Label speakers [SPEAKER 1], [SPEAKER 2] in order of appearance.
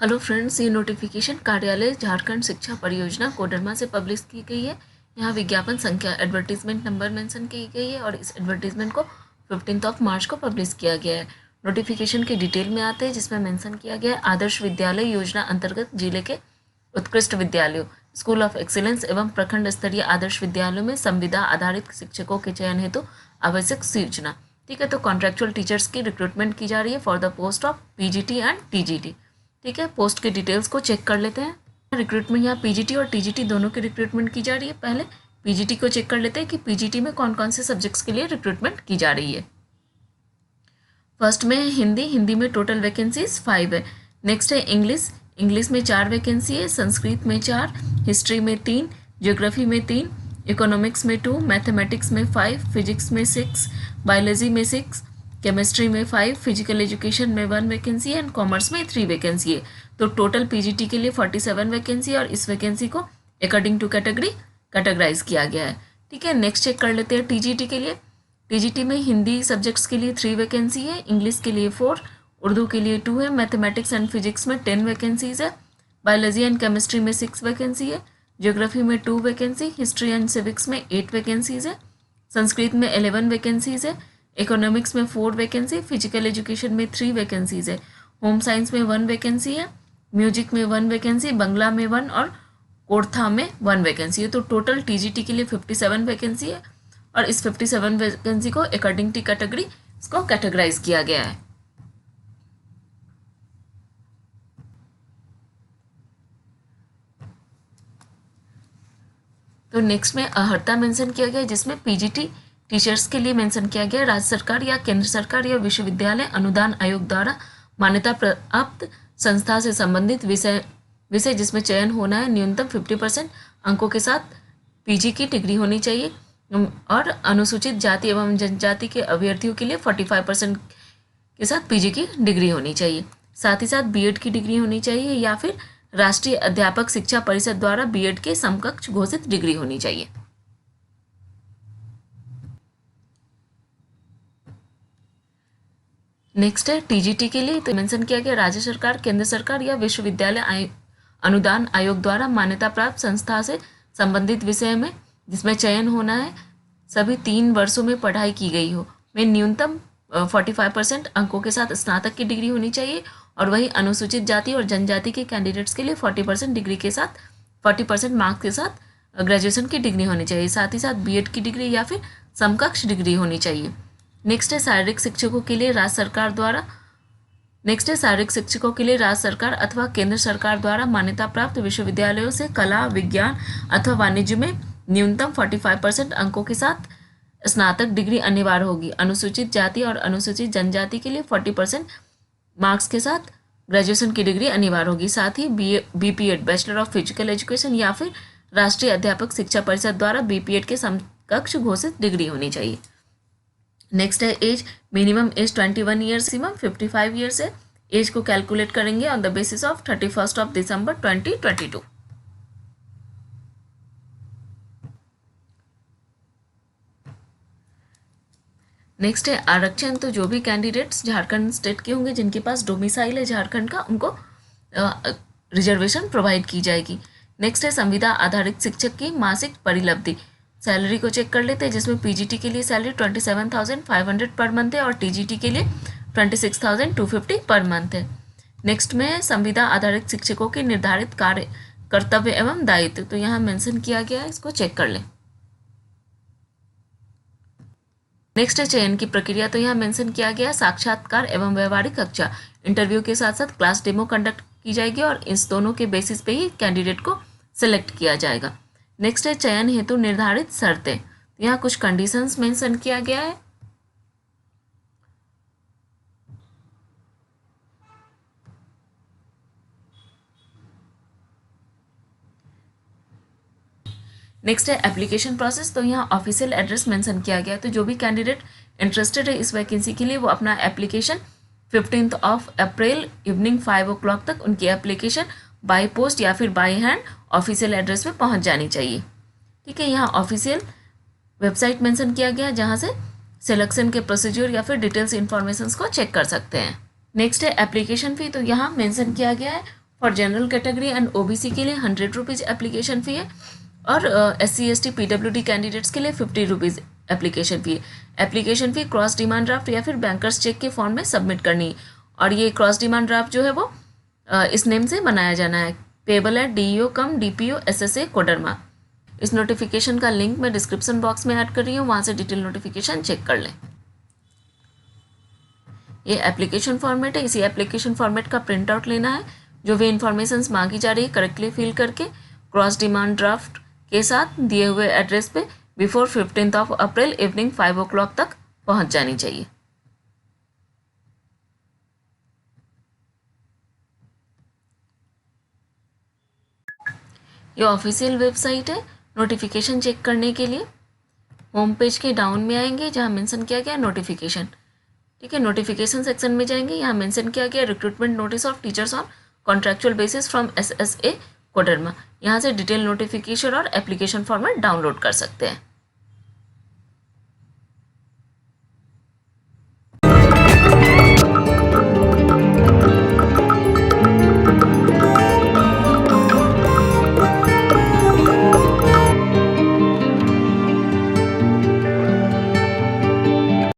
[SPEAKER 1] Hello friends, ये notification कार्यालय झारखंड शिक्षा परियोजना कोडरमा से पब्लिश की गई है। यहाँ विज्ञापन संख्या एडवर्टीजमेंट नंबर मेंशन की गई है और इस एडवर्टीजमेंट को 15 मार्च को पब्लिश किया गया है। नोटिफिकेशन के डिटेल में आते हैं, जिसमें मेंशन किया गया है आदर्श विद्यालय योजना अंतर्गत जिले के उत्कृष्ट विद्यालयों, स्कूल ऑफ एक्सीलेंस एवं प्रखंड स्तरीय आदर्श विद्यालयों में संविदा आधारित शिक्षकों के चयन हेतु आवश्यक सूचना। ठीक है, तो कॉन्ट्रेक्चुअल टीचर्स की रिक्रूटमेंट की जा रही है for the post of PGT and TGT. ठीक है, पोस्ट के डिटेल्स को चेक कर लेते हैं। रिक्रूटमेंट यहाँ पीजीटी और टीजीटी दोनों की रिक्रूटमेंट की जा रही है। पहले पीजीटी को चेक कर लेते हैं कि पीजीटी में कौन कौन से सब्जेक्ट्स के लिए रिक्रूटमेंट की जा रही है। फर्स्ट में हिंदी में टोटल वैकेंसीज 5 है। नेक्स्ट है इंग्लिश में 4 वैकेंसी है, संस्कृत में 4, हिस्ट्री में 3, ज्योग्राफी में 3, इकोनॉमिक्स में 2, मैथमेटिक्स में 5, फिजिक्स में 6, बायोलॉजी में 6, केमिस्ट्री में 5, फिजिकल एजुकेशन में 1 वैकेंसी है एंड कॉमर्स में 3 वैकेंसी है। तो टोटल पीजीटी के लिए 47 वैकेंसी है और इस वैकेंसी को अकॉर्डिंग टू कैटेगरी कैटेगराइज किया गया है। ठीक है, नेक्स्ट चेक कर लेते हैं टीजीटी के लिए। टीजीटी में हिंदी सब्जेक्ट्स के लिए 3 वैकेंसी है, इंग्लिश के लिए 4, उर्दू के लिए 2 है, मैथमेटिक्स एंड फिजिक्स में 10 वैकेंसीज है, बायोलॉजी एंड केमिस्ट्री में 6 वैकेंसी है, ज्योग्राफी में 2 वैकेंसी, हिस्ट्री एंड सिविक्स में 8 वैकेंसीज है, संस्कृत में 11 वैकेंसीज है, इकोनॉमिक्स में 4 वैकेंसी, फिजिकल एजुकेशन में 3 वैकेंसीज है, होम साइंस में 1 वैकेंसी है, म्यूजिक में 1 वैकेंसी, बंगला में 1 और कोर्था में 1 वैकेंसी है। तो टोटल टीजीटी के लिए 57 वैकेंसी है और इस 57 वैकेंसी को अकॉर्डिंग टू कैटेगरी इसको कैटेगराइज किया गया है। तो नेक्स्ट में अर्हता मेंशन किया गया है, जिसमें पीजीटी टीचर्स के लिए मेंशन किया गया राज्य सरकार या केंद्र सरकार या विश्वविद्यालय अनुदान आयोग द्वारा मान्यता प्राप्त संस्था से संबंधित विषय जिसमें चयन होना है, न्यूनतम 50% अंकों के साथ पीजी की डिग्री होनी चाहिए और अनुसूचित जाति एवं जनजाति के अभ्यर्थियों के लिए 45% के साथ पीजी की डिग्री होनी चाहिए। साथ ही साथ बीएड की डिग्री होनी चाहिए या फिर राष्ट्रीय अध्यापक शिक्षा परिषद द्वारा बीएड के समकक्ष घोषित डिग्री होनी चाहिए। नेक्स्ट है टीजीटी के लिए, तो मेंशन किया गया राज्य सरकार, केंद्र सरकार या विश्वविद्यालय अनुदान आयोग द्वारा मान्यता प्राप्त संस्था से संबंधित विषय में जिसमें चयन होना है, सभी 3 वर्षों में पढ़ाई की गई हो में न्यूनतम 45% अंकों के साथ स्नातक की डिग्री होनी चाहिए और वही अनुसूचित जाति और जनजाति के कैंडिडेट्स के लिए 40% डिग्री के साथ 40% मार्क्स के साथ ग्रेजुएशन की डिग्री होनी चाहिए। साथ ही साथ बीएड की डिग्री या फिर समकक्ष डिग्री होनी चाहिए। नेक्स्ट है शारीरिक शिक्षकों के लिए राज्य सरकार अथवा केंद्र सरकार द्वारा मान्यता प्राप्त विश्वविद्यालयों से कला, विज्ञान अथवा वाणिज्य में न्यूनतम 45% अंकों के साथ स्नातक डिग्री अनिवार्य होगी। अनुसूचित जाति और अनुसूचित जनजाति के लिए 40% मार्क्स के साथ ग्रेजुएशन की डिग्री अनिवार्य होगी। साथ ही BPEd bachelor of physical education या फिर राष्ट्रीय अध्यापक शिक्षा परिषद द्वारा बीपीएड के समकक्ष घोषित डिग्री होनी चाहिए। नेक्स्ट है age, minimum age 21 years, maximum 55 years है। एज को कैलकुलेट करेंगे on the basis of 31 December 2022। Next है आरक्षण, तो जो भी कैंडिडेट्स झारखंड स्टेट के होंगे जिनके पास डोमिसाइल है झारखंड का, उनको रिजर्वेशन प्रोवाइड की जाएगी। नेक्स्ट है संविदा आधारित शिक्षक की मासिक परिलब्धि। सैलरी को चेक कर लेते हैं, जिसमें पीजीटी के लिए सैलरी 27,500 पर मंथ है और टीजीटी के लिए 26,250 पर मंथ है। नेक्स्ट में संविदा आधारित शिक्षकों के निर्धारित कार्य, कर्तव्य एवं दायित्व, तो यहाँ मेंशन किया गया है, इसको चेक कर लें। नेक्स्ट है चयन की प्रक्रिया, तो यहाँ मेंशन किया गया साक्षात्कार एवं व्यवहारिक कक्षा, इंटरव्यू के साथ साथ क्लास डेमो कंडक्ट की जाएगी और इस दोनों के बेसिस पे ही कैंडिडेट को सिलेक्ट किया जाएगा। नेक्स्ट है चयन हेतु निर्धारित शर्तें, यहाँ कुछ कंडीशंस मेंशन किया गया है। नेक्स्ट है एप्लीकेशन प्रोसेस, तो यहाँ ऑफिशियल एड्रेस मेंशन किया गया है। तो जो भी कैंडिडेट इंटरेस्टेड है इस वैकेंसी के लिए, वो अपना एप्लीकेशन 15 अप्रैल इवनिंग 5 o'clock तक उनकी एप्लीकेशन बाय पोस्ट या फिर बाय हैंड ऑफिशियल एड्रेस पे पहुंच जानी चाहिए। ठीक है, यहाँ ऑफिशियल वेबसाइट मेंशन किया गया है जहाँ से सिलेक्शन के प्रोसीजर या फिर डिटेल्स इन्फॉर्मेशन को चेक कर सकते हैं। नेक्स्ट है एप्लीकेशन फ़ी, तो यहाँ मेंशन किया गया है for general category and OBC के लिए 100 रुपीज़ एप्लीकेशन फ़ी है और SC ST PWD कैंडिडेट्स के लिए 50 रुपीज़ एप्लीकेशन फ़ी है। Application fee cross demand draft या फिर बैंकर्स चेक के फॉर्म में सबमिट करनी है और ये क्रॉस डिमांड ड्राफ्ट जो है वो इस नेम से बनाया जाना है, पेबल है DEO कम DPO SSA कोडरमा। इस नोटिफिकेशन का लिंक मैं डिस्क्रिप्शन बॉक्स में ऐड कर रही हूँ, वहाँ से डिटेल नोटिफिकेशन चेक कर लें। ये एप्लीकेशन फॉर्मेट है, इसी एप्लीकेशन फॉर्मेट का प्रिंट आउट लेना है। जो भी इंफॉर्मेशंस मांगी जा रही है करेक्टली फिल करके क्रॉस डिमांड ड्राफ्ट के साथ दिए हुए एड्रेस पे बिफोर 15 अप्रैल इवनिंग 5 o'clock तक पहुंच जानी चाहिए। ये ऑफिशियल वेबसाइट है नोटिफिकेशन चेक करने के लिए। होम पेज के डाउन में आएंगे जहाँ मेंशन किया गया नोटिफिकेशन, ठीक है। नोटिफिकेशन सेक्शन में जाएंगे, यहाँ मेंशन किया गया recruitment notice of teachers on contractual basis from SSA Koderma. यहाँ से डिटेल नोटिफिकेशन और एप्लीकेशन फॉर्मेट डाउनलोड कर सकते हैं।